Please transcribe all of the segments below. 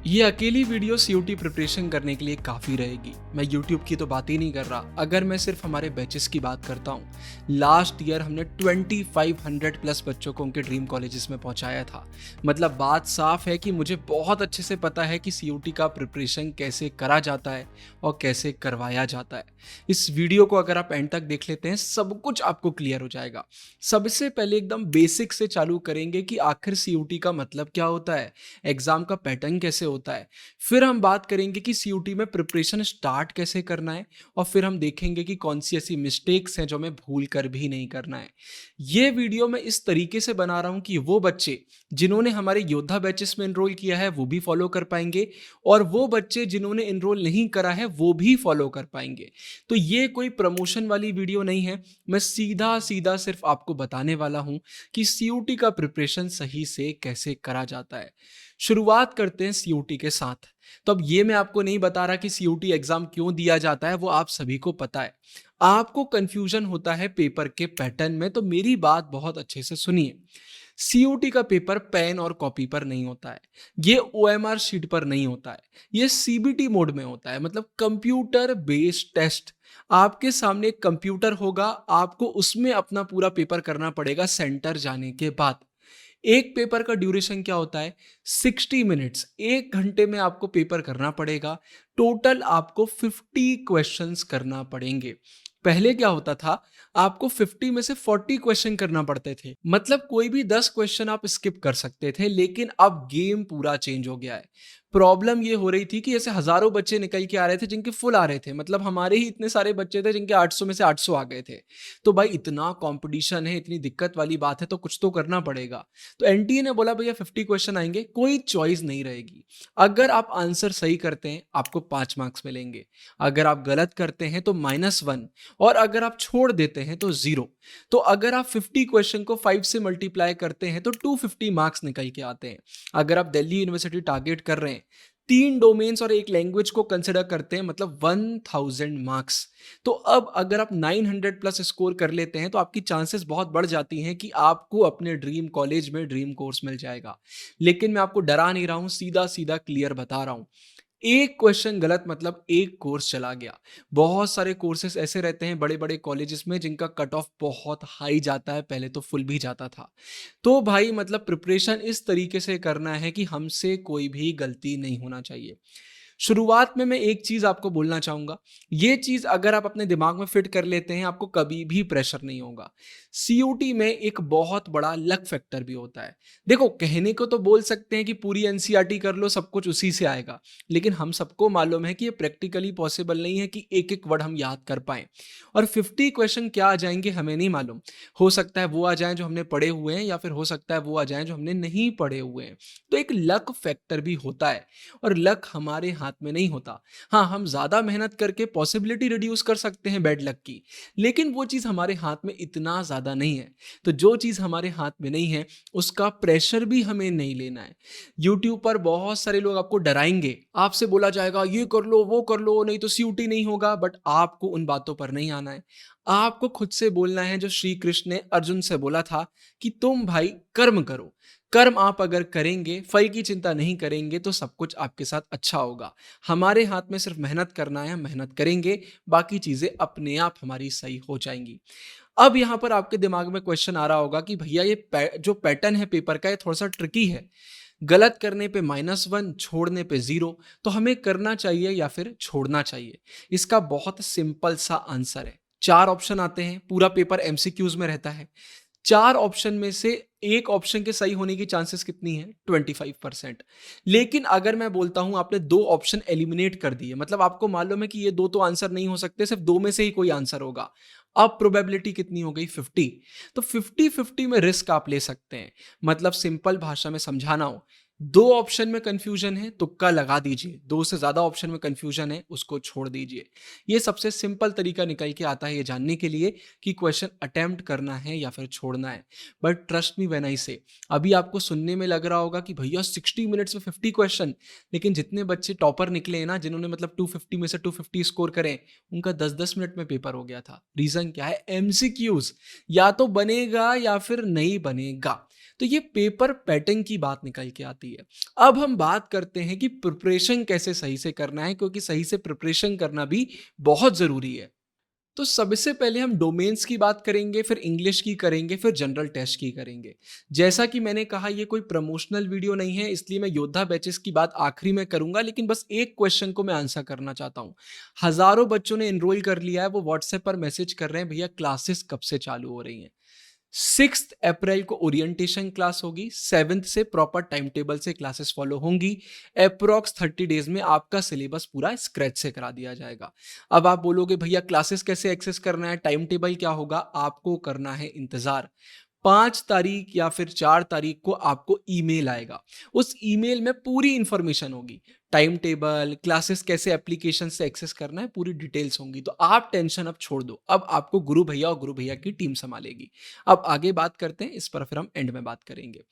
ये अकेली video CUT preparation करने के लिए काफ़ी रहेगी। मैं यूट्यूब की तो बात ही नहीं कर रहा। अगर मैं सिर्फ हमारे बैचेस की बात करता हूँ, लास्ट ईयर हमने 2500 प्लस बच्चों को उनके ड्रीम कॉलेजेस में पहुँचाया था। मतलब बात साफ है कि मुझे बहुत अच्छे से पता है कि सीयूटी का प्रिपरेशन कैसे करा जाता है और कैसे करवाया जाता है। इस वीडियो को अगर आप एंड तक देख लेते हैं, सब कुछ आपको क्लियर हो जाएगा। सबसे पहले एकदम बेसिक से चालू करेंगे कि आखिर सीयूटी का मतलब क्या होता है, एग्जाम का पैटर्न कैसे होता है। फिर हम बात करेंगे कि सीयूटी में प्रिपरेशन स्टार्ट कैसे करना है, और फिर हम देखेंगे कि कौन सी ऐसी मिस्टेक्स हैं जो हमें भूल कर भी नहीं करना है। ये वीडियो मैं इस तरीके से बना रहा हूं कि वो बच्चे जिन्होंने हमारे योद्धा बैचेस में एनरोल किया है वो भी फॉलो कर पाएंगे, और वो बच्चे जिन्होंने एनरोल नहीं करा है वो भी फॉलो कर पाएंगे। तो ये कोई प्रमोशन वाली वीडियो नहीं है। मैं सीधा सीधा सिर्फ आपको बताने वाला हूं कि सीयूटी का प्रिपरेशन सही से कैसे करा जाता है। शुरुआत करते हैं सीयूटी के साथ। तो अब ये मैं आपको नहीं बता रहा कि सीयूटी एग्जाम क्यों दिया जाता है, वो आप सभी को पता है। आपको कंफ्यूजन होता है पेपर के पैटर्न में, तो मेरी बात बहुत अच्छे से सुनिए। सीयूटी का पेपर पेन और कॉपी पर नहीं होता है, ये ओएमआर शीट पर नहीं होता है, ये सीबीटी मोड में होता है, मतलब कंप्यूटर बेस्ड टेस्ट। आपके सामने एक कंप्यूटर होगा, आपको उसमें अपना पूरा पेपर करना पड़ेगा सेंटर जाने के बाद। एक पेपर का ड्यूरेशन क्या होता है, 60 मिनट्स, 1 घंटे में आपको पेपर करना पड़ेगा। टोटल आपको 50 क्वेश्चंस करना पड़ेंगे। पहले क्या होता था, आपको 50 में से 40 क्वेश्चन करना पड़ते थे, मतलब कोई भी 10 क्वेश्चन आप स्किप कर सकते थे। लेकिन अब गेम पूरा चेंज हो गया है। प्रॉब्लम ये हो रही थी कि ऐसे हजारों बच्चे निकल के आ रहे थे जिनके फुल आ रहे थे, मतलब हमारे ही इतने सारे बच्चे थे जिनके 800 में से 800 आ गए थे। तो भाई इतना कंपटीशन है, इतनी दिक्कत वाली बात है, तो कुछ तो करना पड़ेगा। तो एनटीए ने बोला भैया 50 क्वेश्चन आएंगे, कोई चॉइस नहीं रहेगी। अगर आप आंसर सही करते हैं आपको 5 मार्क्स मिलेंगे, अगर आप गलत करते हैं तो -1, और अगर आप छोड़ देते हैं तो 0। तो अगर आप 50 क्वेश्चन को 5 से मल्टीप्लाई करते हैं तो 250 मार्क्स निकल के आते हैं। अगर आप दिल्ली यूनिवर्सिटी टारगेट कर रहे हैं, 3 डोमेन्स और एक लैंग्वेज को कंसिडर करते हैं, मतलब 1000 मार्क्स। तो अब अगर आप 900 प्लस स्कोर कर लेते हैं तो आपकी चांसेस बहुत बढ़ जाती हैं कि आपको अपने ड्रीम कॉलेज में ड्रीम कोर्स मिल जाएगा। लेकिन मैं आपको डरा नहीं रहा हूं, सीधा सीधा क्लियर बता रहा हूं। एक क्वेश्चन गलत मतलब एक कोर्स चला गया। बहुत सारे कोर्सेस ऐसे रहते हैं बड़े बड़े कॉलेजेस में जिनका कट ऑफ बहुत हाई जाता है, पहले तो फुल भी जाता था। तो भाई मतलब प्रिपरेशन इस तरीके से करना है कि हमसे कोई भी गलती नहीं होना चाहिए। शुरुआत में मैं एक चीज आपको बोलना चाहूंगा, ये चीज अगर आप अपने दिमाग में फिट कर लेते हैं आपको कभी भी प्रेशर नहीं होगा। सीयूटी में एक बहुत बड़ा लक फैक्टर भी होता है। देखो, कहने को तो बोल सकते हैं कि पूरी एनसीईआरटी कर लो सब कुछ उसी से आएगा, लेकिन हम सबको मालूम है कि ये प्रैक्टिकली पॉसिबल नहीं है कि एक एक वर्ड हम याद कर पाएं। और 50 क्वेश्चन क्या आ जाएंगे हमें नहीं मालूम। हो सकता है वो आ जाएं जो हमने पढ़े हुए हैं, या फिर हो सकता है वो आ जाएं जो हमने नहीं पढ़े हुए हैं। तो एक लक फैक्टर भी होता है, और लक हमारे हाथ में नहीं होता। हाँ, हम ज़्यादा मेहनत करके पॉसिबिलिटी रिड्यूस कर सकते हैं बैड लक की, लेकिन वो चीज़ हमारे हाथ में इतना ज़्यादा नहीं है। तो जो चीज़ हमारे हाथ में नहीं है उसका प्रेशर भी हमें नहीं लेना है। यूट्यूब पर बहुत सारे लोग आपको डराएंगे, आपसे बोला जाएगा ये कर लो वो कर लो नहीं तो सीयूटी नहीं होगा, बट आपको उन बातों पर नहीं आना है। आपको खुद से बोलना है जो श्री कृष्ण ने अर्जुन से बोला था कि तुम भाई कर्म करो। कर्म आप अगर करेंगे, फल की चिंता नहीं करेंगे, तो सब कुछ आपके साथ अच्छा होगा। हमारे हाथ में सिर्फ मेहनत करना है, मेहनत करेंगे, बाकी चीजें अपने आप हमारी सही हो जाएंगी। अब यहाँ पर आपके दिमाग में क्वेश्चन आ रहा होगा कि भैया ये जो पैटर्न है पेपर का ये थोड़ा सा ट्रिकी है। गलत करने पे -1, छोड़ने पे 0, तो हमें करना चाहिए या फिर छोड़ना चाहिए? इसका बहुत सिंपल सा आंसर है। 4 ऑप्शन आते हैं, पूरा पेपर एमसीक्यूज में रहता है। 4 ऑप्शन में से एक ऑप्शन के सही होने की चांसेस कितनी है? 25%। लेकिन अगर मैं बोलता हूं आपने 2 ऑप्शन एलिमिनेट कर दिए, मतलब आपको मालूम है कि ये 2 तो आंसर नहीं हो सकते, सिर्फ 2 में से ही कोई आंसर होगा। अब प्रोबेबिलिटी कितनी हो गई? 50। तो 50-50 में रिस्क आप ले सकते हैं। मतलब सिंपल भाषा में समझाना हो, 2 ऑप्शन में कंफ्यूजन है, तुक्का लगा दीजिए। 2 से ज्यादा ऑप्शन में कंफ्यूजन है, उसको छोड़ दीजिए। ये सबसे सिंपल तरीका निकल के आता है ये जानने के लिए कि क्वेश्चन अटेम्प्ट करना है या फिर छोड़ना है। But trust me when I से, अभी आपको सुनने में लग रहा होगा कि भैया 60 मिनट्स में 50 क्वेश्चन, लेकिन जितने बच्चे टॉपर निकले हैं ना, जिन्होंने मतलब 250 में से 250 स्कोर करें, उनका 10-10 मिनट में पेपर हो गया था। रीजन क्या है? एमसीक्यूज। या तो बनेगा या फिर नहीं बनेगा। तो ये पेपर पैटर्न की बात निकल के आती है। अब हम बात करते हैं कि प्रिपरेशन कैसे सही से करना है, क्योंकि सही से प्रिपरेशन करना भी बहुत ज़रूरी है। तो सबसे पहले हम डोमेन्स की बात करेंगे, फिर इंग्लिश की करेंगे, फिर जनरल टेस्ट की करेंगे। जैसा कि मैंने कहा, ये कोई प्रमोशनल वीडियो नहीं है, इसलिए मैं योद्धा बैचेस की बात आखिरी में करूंगा, लेकिन बस एक क्वेश्चन को मैं आंसर करना चाहता हूँ। हजारों बच्चों ने एनरोल कर लिया है, वो व्हाट्सएप पर मैसेज कर रहे हैं, भैया क्लासेस कब से चालू हो रही हैं। 6 अप्रैल को ओरिएंटेशन क्लास होगी, 7 से प्रॉपर टाइम टेबल से क्लासेस फॉलो होंगी। अप्रॉक्स 30 डेज में आपका सिलेबस पूरा स्क्रैच से करा दिया जाएगा। अब आप बोलोगे भैया क्लासेस कैसे एक्सेस करना है, टाइम टेबल क्या होगा? आपको करना है इंतजार। 5 तारीख या फिर 4 तारीख को आपको ईमेल आएगा। उस ईमेल में पूरी इंफॉर्मेशन होगी, टाइम टेबल, क्लासेस कैसे एप्लीकेशन से एक्सेस करना है, पूरी डिटेल्स होंगी। तो आप टेंशन अब छोड़ दो, अब आपको गुरु भैया और गुरु भैया की टीम संभालेगी। अब आगे बात करते हैं, इस पर फिर हम एंड में बात करेंगे।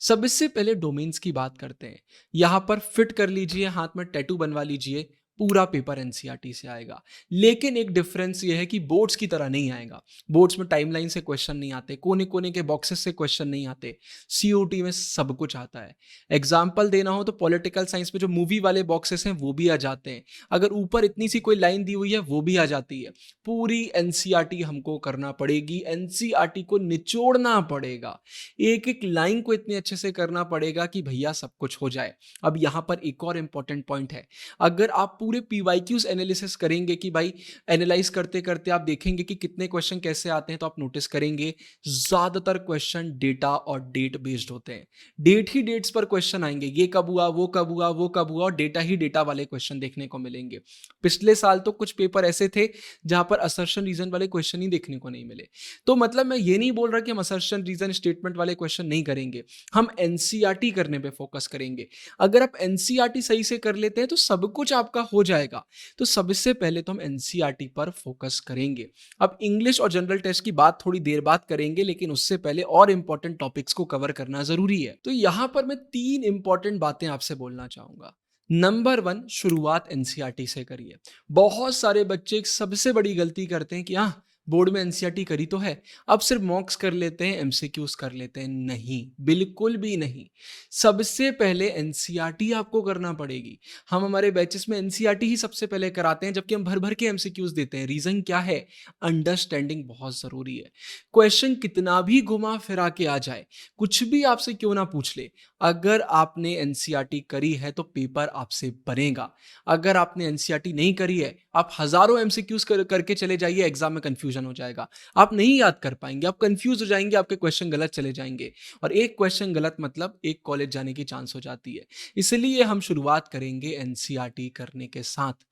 सबसे पहले डोमेन्स की बात करते हैं। यहां पर फिट कर लीजिए, हाथ में टैटू बनवा लीजिए, पूरा पेपर एनसीईआरटी से आएगा। लेकिन एक डिफरेंस ये है कि बोर्ड्स की तरह नहीं आएगा। बोर्ड्स में टाइमलाइन से क्वेश्चन नहीं आते, कोने कोने के बॉक्सेस से क्वेश्चन नहीं आते। सीओटी में सब कुछ आता है। एग्जाम्पल देना हो तो पॉलिटिकल साइंस में जो मूवी वाले बॉक्सेस हैं वो भी आ जाते हैं। अगर ऊपर इतनी सी कोई लाइन दी हुई है वो भी आ जाती है। पूरी एनसीईआरटी हमको करना पड़ेगी, एनसीईआरटी को निचोड़ना पड़ेगा, एक एक लाइन को इतने अच्छे से करना पड़ेगा कि भैया सब कुछ हो जाए। अब यहाँ पर एक और इंपॉर्टेंट पॉइंट है। अगर आप पूरे पीवाईक्यूज एनालिसिस करेंगे कि भाई एनालाइज करते करते आप देखेंगे कि कितने क्वेश्चन कैसे आते हैं, तो आप नोटिस करेंगे ज्यादातर क्वेश्चन डेटा और डेट बेस्ड होते हैं। डेट ही डेट्स पर क्वेश्चन आएंगे, ये कब हुआ, वो कब हुआ, वो कब हुआ, और डेटा ही डेटा वाले क्वेश्चन देखने को मिलेंगे। पिछले साल तो कुछ पेपर ऐसे थे जहां पर असर्शन रीजन वाले क्वेश्चन ही देखने को नहीं मिले। तो मतलब मैं ये नहीं बोल रहा कि हम असर्शन रीजन स्टेटमेंट वाले क्वेश्चन नहीं करेंगे, हम एनसीईआरटी करने पे फोकस करेंगे। अगर आप एनसीईआरटी सही से कर लेते हैं तो सब कुछ आपका हो जाएगा। तो सबसे पहले तो हम एनसीईआरटी पर फोकस करेंगे। अब इंग्लिश और जनरल टेस्ट की बात थोड़ी देर बाद करेंगे, लेकिन उससे पहले और इंपॉर्टेंट टॉपिक्स को कवर करना जरूरी है। तो यहां पर मैं 3 इंपॉर्टेंट बातें आपसे बोलना चाहूंगा। नंबर 1, शुरुआत एनसीईआरटी से करिए। बहुत सारे बच्चे एक सबसे बड़ी गलती करते हैं कि हाँ, बोर्ड में एनसीईआरटी करी तो है, अब सिर्फ मॉक्स कर लेते हैं, एमसीक्यूज कर लेते हैं। नहीं, बिल्कुल भी नहीं। सबसे पहले एनसीईआरटी आपको करना पड़ेगी। हम हमारे बैचेस में एनसीईआरटी ही सबसे पहले कराते हैं, जबकि हम भर भर के एमसीक्यूज देते हैं। रीजन क्या है? अंडरस्टैंडिंग बहुत जरूरी है। क्वेश्चन कितना भी घुमा फिरा के आ जाए, कुछ भी आपसे क्यों ना पूछ ले, अगर आपने एनसीईआरटी करी है तो पेपर आपसे बनेगा। अगर आपने एनसीईआरटी नहीं करी है, आप हजारों एमसीक्यूज करके चले जाइए, एग्जाम में कंफ्यूजन हो जाएगा, आप नहीं याद कर पाएंगे, आप कंफ्यूज हो जाएंगे, आपके क्वेश्चन गलत चले जाएंगे, और एक क्वेश्चन गलत मतलब एक कॉलेज जाने की चांस हो जाती है। इसलिए हम शुरुआत करेंगे एनसीईआरटी करने के साथ।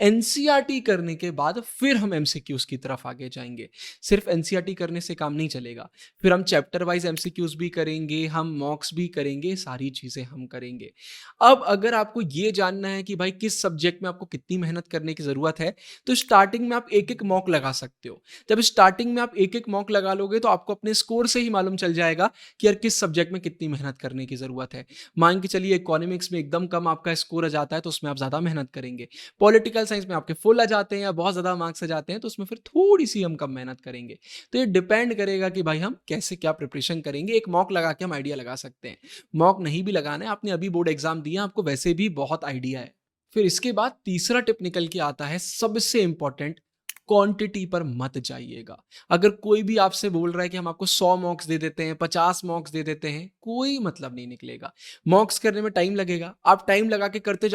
एनसीईआरटी करने के बाद फिर हम एमसीक्यूज की तरफ आगे जाएंगे। सिर्फ एनसीईआरटी करने से काम नहीं चलेगा, फिर हम चैप्टर वाइज एमसीक्यूज भी करेंगे, हम मॉक्स भी करेंगे, सारी चीजें हम करेंगे। अब अगर आपको ये जानना है कि भाई किस सब्जेक्ट में आपको कितनी मेहनत करने की जरूरत है, तो स्टार्टिंग में आप एक एक मॉक लगा सकते हो। जब स्टार्टिंग में आप एक एक मॉक लगा लोगे तो आपको अपने स्कोर से ही मालूम चल जाएगा कि यार किस सब्जेक्ट में कितनी मेहनत करने की जरूरत है। मान के चलिए इकोनॉमिक्स में एकदम कम आपका स्कोर आ जाता है तो उसमें आप ज्यादा मेहनत करेंगे। पॉलिटिकल साइंस में आपके फुल आ जाते हैं या बहुत ज्यादा मार्क्स आ जाते हैं तो उसमें फिर थोड़ी सी हम कम मेहनत करेंगे। तो ये डिपेंड करेगा कि भाई हम कैसे क्या प्रिपरेशन करेंगे। एक मॉक लगा के हम आइडिया लगा सकते हैं, मॉक नहीं भी लगाना है, आपने अभी बोर्ड एग्जाम दिया, आपको वैसे भी बहुत आइडिया है। फिर इसके बाद तीसरा टिप निकल के आता है, सबसे इंपॉर्टेंट, क्वांटिटी पर मत जाइएगा। अगर कोई भी आपसे बोल रहा है कि हम आपको 100 मॉक्स दे देते हैं, 50 मॉक्स दे देते हैं, कोई मतलब नहीं निकलेगा। मॉक्स करने में टाइम लगेगा, आप टाइम लगा के करते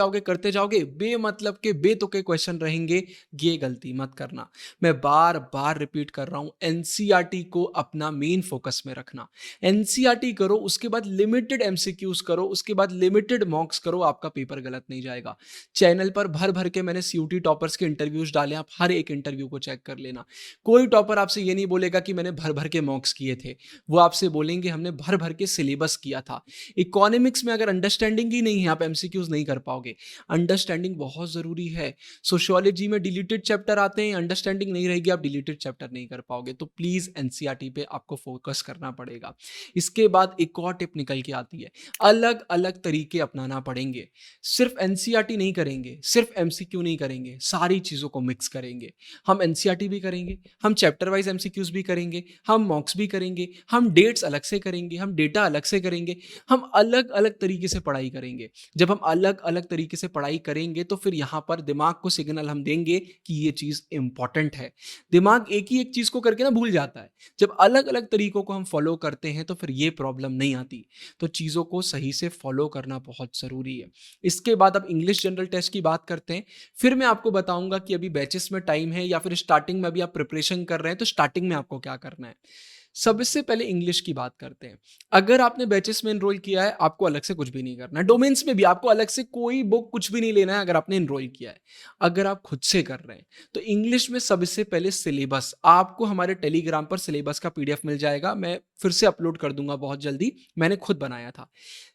जाओगे, बेमतलब के बेतुके क्वेश्चन रहेंगे। ये गलती मत करना। मैं बार बार रिपीट कर रहा हूं, एनसीईआरटी को अपना मेन फोकस में रखना। एनसीईआरटी करो, उसके बाद लिमिटेड एमसीक्यूज करो, उसके बाद लिमिटेड मॉक्स करो, आपका पेपर गलत नहीं जाएगा। चैनल पर भर भर के मैंने सीयूटी टॉपर्स के इंटरव्यूज डाले, आप हर एक इंटरव्यू को चेक कर लेना। कोई टॉपर आपसे ये नहीं बोलेगा कि मैंने भर भर के मॉक्स किए थे, वो आपसे बोलेंगे हमने भर भर के सिलेबस किया था। इकोनॉमिक्स में अगर अंडरस्टैंडिंग ही नहीं है, आप एमसीक्यूज नहीं कर पाओगे। अंडरस्टैंडिंग बहुत जरूरी है। सोशियोलॉजी में डिलीटेड चैप्टर आते हैं, अंडरस्टैंडिंग नहीं रहेगी, आप डिलीटेड चैप्टर नहीं कर पाओगे। तो प्लीज एनसीईआरटी पे आपको फोकस करना पड़ेगा। इसके बाद एक और टिप निकल के आती है, अलग अलग तरीके अपनाना पड़ेंगे। सिर्फ एनसीईआरटी नहीं करेंगे, सिर्फ एमसीक्यू नहीं करेंगे, सारी चीजों को मिक्स करेंगे। हम एनसीईआरटी भी करेंगे, हम चैप्टर वाइज एमसीक्यूज भी करेंगे, हम मॉक्स भी करेंगे, हम डेट्स अलग से करेंगे, हम डेटा अलग से करेंगे, हम अलग अलग तरीके से पढ़ाई करेंगे। जब हम अलग अलग तरीके से पढ़ाई करेंगे तो फिर यहाँ पर दिमाग को सिग्नल हम देंगे कि ये चीज़ इंपॉर्टेंट है। दिमाग एक ही एक चीज़ को करके ना भूल जाता है। जब अलग अलग तरीकों को हम फॉलो करते हैं तो फिर ये प्रॉब्लम नहीं आती। तो चीज़ों को सही से फॉलो करना बहुत ज़रूरी है। इसके बाद अब इंग्लिश जनरल टेस्ट की बात करते हैं। फिर मैं आपको बताऊंगा कि अभी बैचेस में टाइम है या फिर स्टार्टिंग में अभी आप प्रिपरेशन कर रहे हैं तो स्टार्टिंग में आपको क्या करना है। सबसे पहले इंग्लिश की बात करते हैं। अगर आपने बैचेस में एनरोल किया है, आपको अलग से कुछ भी नहीं करना है। डोमेन्स में भी आपको अलग से कोई बुक कुछ भी नहीं लेना है अगर आपने एनरोल किया है। अगर आप खुद से कर रहे हैं तो इंग्लिश में सबसे पहले सिलेबस, आपको हमारे टेलीग्राम पर सिलेबस का पीडीएफ मिल जाएगा। मैं फिर से अपलोड कर दूंगा बहुत जल्दी, मैंने खुद बनाया था।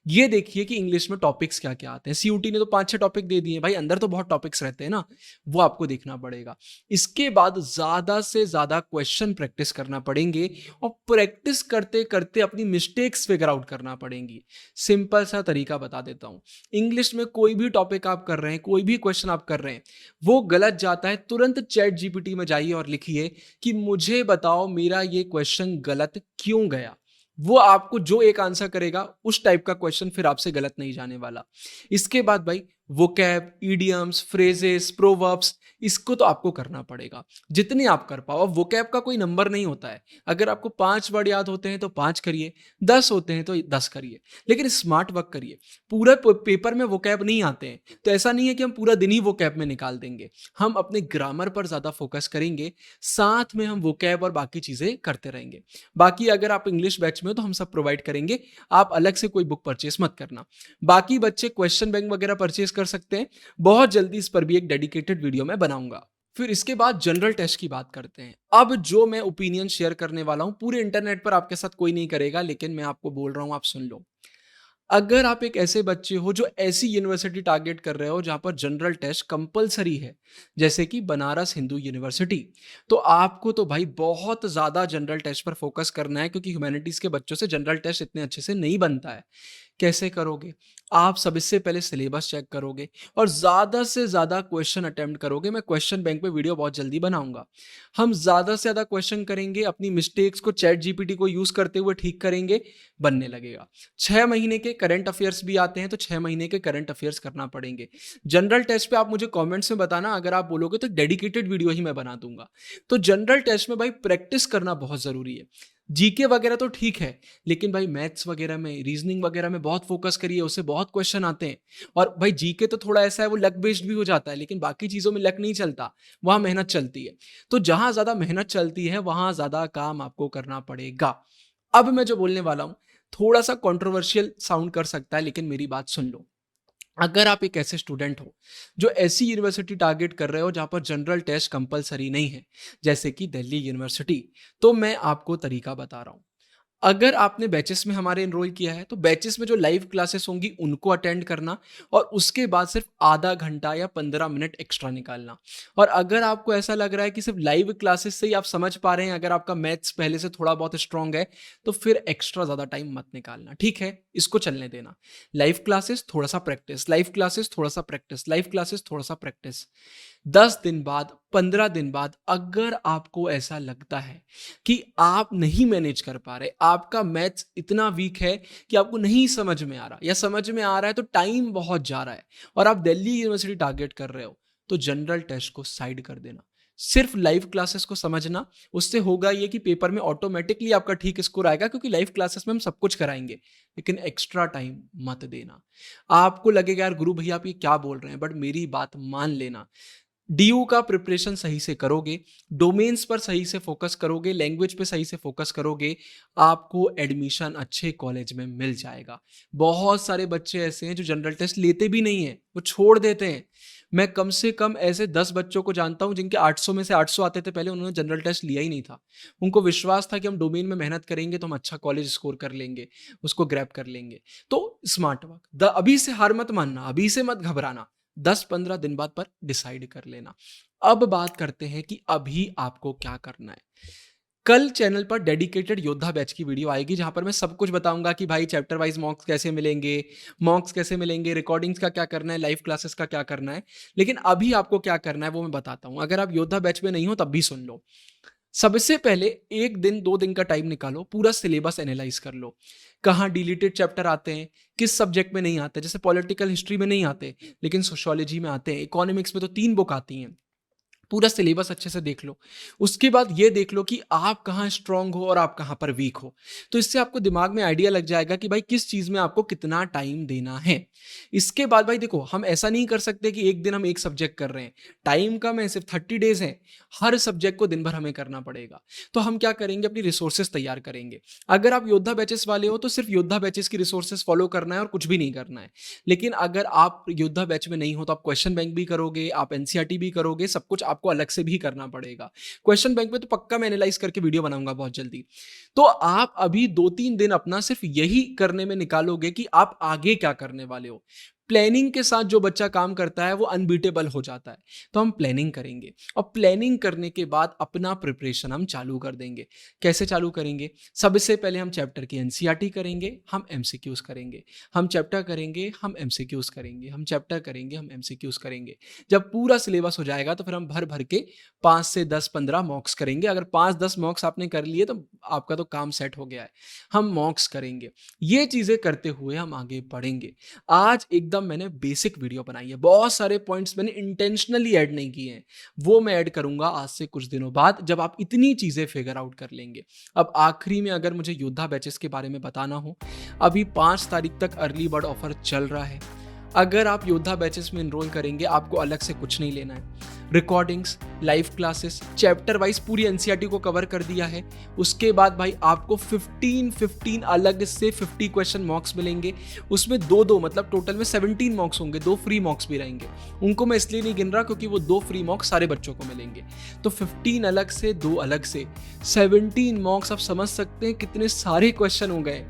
ये देखिए कि इंग्लिश में टॉपिक्स क्या क्या आते हैं। सीयूटी ने तो 5-6 टॉपिक दे दिए भाई, अंदर तो बहुत टॉपिक्स रहते हैं ना, वो आपको देखना पड़ेगा। इसके बाद ज्यादा से ज्यादा क्वेश्चन प्रैक्टिस करना पड़ेंगे और प्रैक्टिस करते करते अपनी मिस्टेक्स फिगर आउट करना पड़ेंगी। सिंपल सा तरीका बता देता हूं। इंग्लिश में कोई भी टॉपिक आप कर रहे हैं, कोई भी क्वेश्चन आप कर रहे हैं, वो गलत जाता है, तुरंत चैट जीपीटी में जाइए और लिखिए कि मुझे बताओ मेरा ये क्वेश्चन गलत क्यों गया। वो आपको जो एक आंसर करेगा उस टाइप का क्वेश्चन फिर आपसे गलत नहीं जाने वाला। इसके बाद भाई वोकैब, इडियम्स, फ्रेजेस, प्रोवर्ब्स, इसको तो आपको करना पड़ेगा जितने आप कर पाओ। वोकैब का कोई नंबर नहीं होता है। अगर आपको 5 वर्ड याद होते हैं तो 5 करिए, 10 होते हैं तो 10 करिए, लेकिन स्मार्ट वर्क करिए। पूरा पेपर में वोकैब नहीं आते हैं तो ऐसा नहीं है कि हम पूरा दिन ही वोकैब में निकाल देंगे। हम अपने ग्रामर पर ज्यादा फोकस करेंगे, साथ में हम वोकैब और बाकी चीजें करते रहेंगे। बाकी अगर आप इंग्लिश बैच में हो तो हम सब प्रोवाइड करेंगे, आप अलग से कोई बुक परचेस मत करना। बाकी बच्चे क्वेश्चन बैंक वगैरह परचेस कर सकते हैं, बहुत जल्दी इस पर भी एक डेडिकेटेड वीडियो मैं बनाऊंगा। फिर इसके बाद जनरल टेस्ट की बात करते हैं। अब जो मैं ओपिनियन शेयर करने वाला हूं पूरे इंटरनेट पर आपके साथ कोई नहीं करेगा, लेकिन मैं आपको बोल रहा हूं, आप सुन लो। अगर आप एक ऐसे बच्चे हो जो ऐसी यूनिवर्सिटी टारगेट कर रहे हो जहां पर जनरल टेस्ट कंपलसरी है, जैसे कि बनारस हिंदू यूनिवर्सिटी, तो आपको तो भाई बहुत ज्यादा जनरल टेस्ट पर फोकस करना है, क्योंकि ह्यूमैनिटीज के बच्चों से जनरल टेस्ट इतने अच्छे से नहीं बनता है। कैसे करोगे? आप सबसे पहले सिलेबस चेक करोगे और ज्यादा से ज्यादा क्वेश्चन अटेम्प्ट करोगे। मैं क्वेश्चन बैंक पे वीडियो बहुत जल्दी बनाऊंगा। हम ज्यादा से ज्यादा क्वेश्चन करेंगे, अपनी मिस्टेक्स को चैट जीपीटी को यूज करते हुए ठीक करेंगे, बनने लगेगा। 6 महीने के करंट अफेयर्स भी आते हैं तो 6 महीने के करंट अफेयर्स करना पड़ेंगे। जनरल टेस्ट पे आप मुझे कमेंट्स में बताना, अगर आप बोलोगे तो डेडिकेटेड वीडियो ही मैं बना दूंगा। तो जनरल टेस्ट में भाई प्रैक्टिस करना बहुत जरूरी है। जीके वगैरह तो ठीक है, लेकिन भाई मैथ्स वगैरह में, रीजनिंग वगैरह में बहुत फोकस करिए, उससे बहुत क्वेश्चन आते हैं। और भाई जीके तो थोड़ा ऐसा है, वो लक बेस्ड भी हो जाता है, लेकिन बाकी चीजों में लक नहीं चलता, वहां मेहनत चलती है। तो जहां ज्यादा मेहनत चलती है वहां ज्यादा काम आपको करना पड़ेगा। अब मैं जो बोलने वाला हूं थोड़ा सा कंट्रोवर्शियल साउंड कर सकता है, लेकिन मेरी बात सुन लो। अगर आप एक ऐसे स्टूडेंट हो जो ऐसी यूनिवर्सिटी टारगेट कर रहे हो जहां पर जनरल टेस्ट कंपलसरी नहीं है, जैसे कि दिल्ली यूनिवर्सिटी, तो मैं आपको तरीका बता रहा हूं। अगर आपने बैचेस में हमारे एनरोल किया है तो बैचेस में जो लाइव क्लासेस होंगी उनको अटेंड करना, और उसके बाद सिर्फ आधा घंटा या 15 मिनट एक्स्ट्रा निकालना। और अगर आपको ऐसा लग रहा है कि सिर्फ लाइव क्लासेस से ही आप समझ पा रहे हैं, अगर आपका मैथ्स पहले से थोड़ा बहुत स्ट्रांग है, तो फिर एक्स्ट्रा ज्यादा टाइम मत निकालना, ठीक है? इसको चलने देना। लाइव क्लासेस थोड़ा सा प्रैक्टिस, लाइव क्लासेस थोड़ा सा प्रैक्टिस, लाइव क्लासेस थोड़ा सा प्रैक्टिस। 10 दिन बाद, 15 दिन बाद अगर आपको ऐसा लगता है कि आप नहीं मैनेज कर पा रहे, आपका मैथ्स इतना वीक है कि आपको नहीं समझ में आ रहा, या समझ में आ रहा है तो टाइम बहुत जा रहा है, और आप दिल्ली यूनिवर्सिटी टारगेट कर रहे हो, तो जनरल टेस्ट को साइड कर देना। सिर्फ लाइव क्लासेस को समझना। उससे होगा ये कि पेपर में ऑटोमेटिकली आपका ठीक स्कोर आएगा, क्योंकि लाइव क्लासेस में हम सब कुछ कराएंगे, लेकिन एक्स्ट्रा टाइम मत देना। आपको लगेगा यार गुरु भैया आप ये क्या बोल रहे हैं, बट मेरी बात मान लेना। डीयू का प्रिपरेशन सही से करोगे, डोमेन्स पर सही से फोकस करोगे, लैंग्वेज पे सही से फोकस करोगे, आपको एडमिशन अच्छे कॉलेज में मिल जाएगा। बहुत सारे बच्चे ऐसे हैं जो जनरल टेस्ट लेते भी नहीं है, वो छोड़ देते हैं। मैं कम से कम ऐसे 10 बच्चों को जानता हूं जिनके 800 में से 800 आते थे पहले, उन्होंने जनरल टेस्ट लिया ही नहीं था। उनको विश्वास था कि हम डोमेन में मेहनत करेंगे तो हम अच्छा कॉलेज स्कोर कर लेंगे, उसको ग्रैब कर लेंगे। तो स्मार्ट वर्क, अभी से हार मत मानना, अभी से मत घबराना, 10-15 दिन बाद पर डिसाइड कर लेना। अब बात करते हैं कि अभी आपको क्या करना है। कल चैनल पर डेडिकेटेड योद्धा बैच की वीडियो आएगी जहां पर मैं सब कुछ बताऊंगा कि भाई चैप्टर वाइज मॉक्स कैसे मिलेंगे, रिकॉर्डिंग्स का क्या करना है, लाइव क्लासेस का क्या करना है। लेकिन अभी आपको क्या करना है वो मैं बताता हूं। अगर आप योद्धा बैच में नहीं हो तब भी सुन लो। सबसे पहले 1 दिन 2 दिन का टाइम निकालो, पूरा सिलेबस एनालाइज कर लो। कहाँ डिलीटेड चैप्टर आते हैं, किस सब्जेक्ट में नहीं आते। जैसे पॉलिटिकल हिस्ट्री में नहीं आते लेकिन सोशियोलॉजी में आते हैं, इकोनॉमिक्स में तो 3 बुक आती हैं। पूरा सिलेबस अच्छे से देख लो। उसके बाद ये देख लो कि आप कहाँ स्ट्रांग हो और आप कहाँ पर वीक हो। तो इससे आपको दिमाग में आइडिया लग जाएगा कि भाई किस चीज़ में आपको कितना टाइम देना है। इसके बाद भाई देखो, हम ऐसा नहीं कर सकते कि एक दिन हम एक सब्जेक्ट कर रहे हैं। टाइम कम है, सिर्फ 30 डेज है। हर सब्जेक्ट को दिन भर हमें करना पड़ेगा। तो हम क्या करेंगे, अपनी रिसोर्सेज तैयार करेंगे। अगर आप योद्धा बैचेस वाले हो तो सिर्फ योद्धा बैचेस की रिसोर्सेज फॉलो करना है और कुछ भी नहीं करना है। लेकिन अगर आप योद्धा बैच में नहीं हो तो आप क्वेश्चन बैंक भी करोगे, आप एनसीईआरटी भी करोगे, सब कुछ आपको अलग से भी करना पड़ेगा। क्वेश्चन बैंक में तो पक्का मैं एनालाइज करके वीडियो बनाऊंगा बहुत जल्दी। तो आप अभी 2-3 दिन अपना सिर्फ यही करने में निकालोगे कि आप आगे क्या करने वाले हो। प्लानिंग के साथ जो बच्चा काम करता है वो अनबीटेबल हो जाता है। तो हम प्लानिंग करेंगे और प्लानिंग करने के बाद अपना प्रिपरेशन हम चालू कर देंगे। कैसे चालू करेंगे? सबसे पहले हम चैप्टर की एनसीईआरटी करेंगे, हम एमसीक्यूज करेंगे। हम चैप्टर करेंगे, हम एमसीक्यूज करेंगे, हम चैप्टर करेंगे, हम एमसीक्यूज करेंगे। जब पूरा सिलेबस हो जाएगा तो फिर हम भर भर के 5 से 10 15 मॉक्स करेंगे। अगर 5-10 मॉक्स आपने कर लिए तो आपका तो काम सेट हो गया है। हम मॉक्स करेंगे। ये चीज़ें करते हुए हम आगे बढ़ेंगे। आज एकदम मैंने बेसिक वीडियो बनाई है, बहुत सारे पॉइंट्स मैंने इंटेंशनली ऐड नहीं किए हैं। वो मैं ऐड करूंगा आज से कुछ दिनों बाद, जब आप इतनी चीज़ें फिगर आउट कर लेंगे। अब आखिरी में अगर मुझे योद्धा बैचेस के बारे में बताना हो, अभी 5 तारीख तक अर्ली बर्ड ऑफर चल रहा है। अगर आप योद्धा बैचेस में इनरोल करेंगे, आपको अलग से कुछ नहीं लेना है। Recordings, live classes, chapter wise पूरी एनसीईआरटी को कवर कर दिया है। उसके बाद भाई आपको 15 अलग से 50 क्वेश्चन मॉक्स मिलेंगे। उसमें 2-2 मतलब टोटल में 17 मॉक्स होंगे, 2 फ्री मॉक्स भी रहेंगे। उनको मैं इसलिए नहीं गिन रहा क्योंकि वो 2 फ्री मॉक्स सारे बच्चों को मिलेंगे। तो 15 अलग से, 2 अलग से, 17 मॉक्स। आप समझ सकते हैं कितने सारे क्वेश्चन हो गए।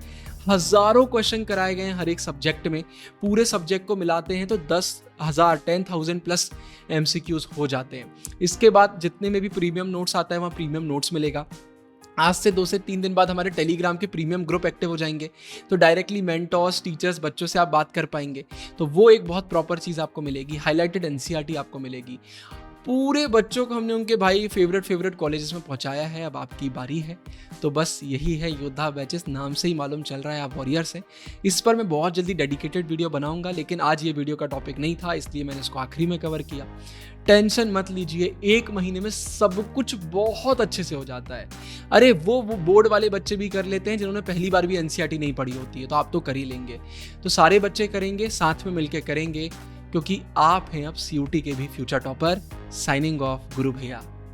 हजारों क्वेश्चन कराए गए हैं हर एक सब्जेक्ट में। पूरे सब्जेक्ट को मिलाते हैं तो 10,000 प्लस एमसीक्यूज हो जाते हैं। इसके बाद जितने में भी प्रीमियम नोट्स आता है वहाँ प्रीमियम नोट्स मिलेगा। आज से 2 से 3 दिन बाद हमारे टेलीग्राम के प्रीमियम ग्रुप एक्टिव हो जाएंगे। तो डायरेक्टली मेंटर्स, टीचर्स, बच्चों से आप बात कर पाएंगे। तो वो एक बहुत प्रॉपर चीज़ आपको मिलेगी। हाईलाइटेड एनसीईआरटी आपको मिलेगी। पूरे बच्चों को हमने उनके भाई फेवरेट कॉलेजेस में पहुंचाया है। अब आपकी बारी है। तो बस यही है योद्धा बैचेस, नाम से ही मालूम चल रहा है आप वॉरियर्स हैं। इस पर मैं बहुत जल्दी डेडिकेटेड वीडियो बनाऊंगा, लेकिन आज ये वीडियो का टॉपिक नहीं था इसलिए मैंने इसको आखिरी में कवर किया। टेंशन मत लीजिए, 1 महीने में सब कुछ बहुत अच्छे से हो जाता है। अरे वो बोर्ड वाले बच्चे भी कर लेते हैं जिन्होंने पहली बार भी एनसीईआरटी नहीं पढ़ी होती है, तो आप तो कर ही लेंगे। तो सारे बच्चे करेंगे, साथ में मिलकर करेंगे, क्योंकि आप हैं अब सीयूटी के भी फ्यूचर टॉपर। साइनिंग ऑफ, गुरु भैया।